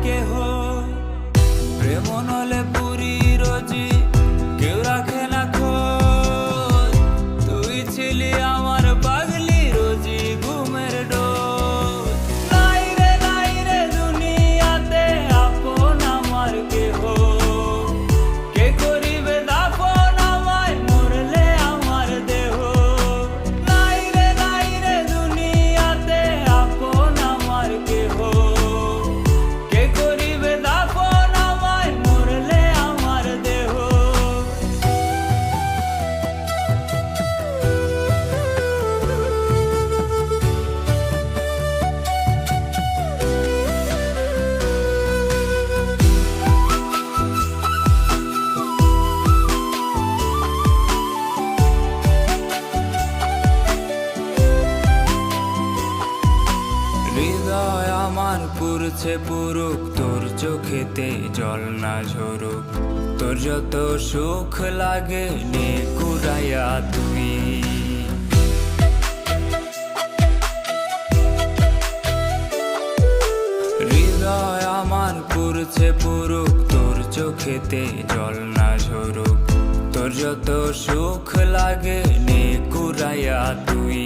কেহ। প্রেম নলে পুরি রোজি কেউ রাখে না খোঁজ। তুই ছিলি আমার পাগলি রোজি ঘুমের ডোজ। নাই রে দুনিয়াতে আপন আমার কেহ। কে করিবে দাফন আমায় মরলে আমার দেহ। নাই রে দুনিয়াতে আপন আমার কেহ। কে করিবে দাফন আমায় মরলে আমার দেহ। হৃদয় আমার পুরছে পুরুক তোর চোখেতে জল না ঝরুক। তোর যত সুখ লাগে নে কুড়াইয়া তুই। হৃদয় আমার পুরছে পুরুক তোর চোখেতে জল না ঝরুক। তোর যত সুখ লাগে নে কুড়াইয়া তুই।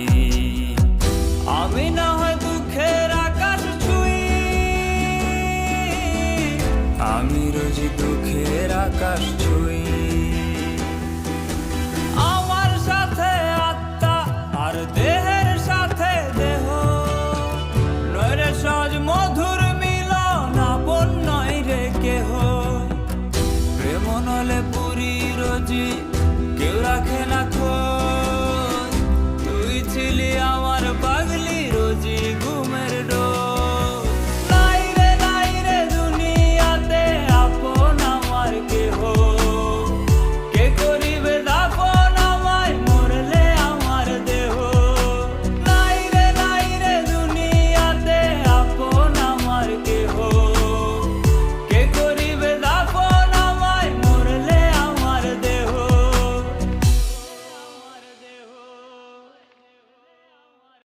আমি না হয় দুঃখের আকাশ ছুঁই। আমি রোজ দুঃখের আকাশ ছুঁই।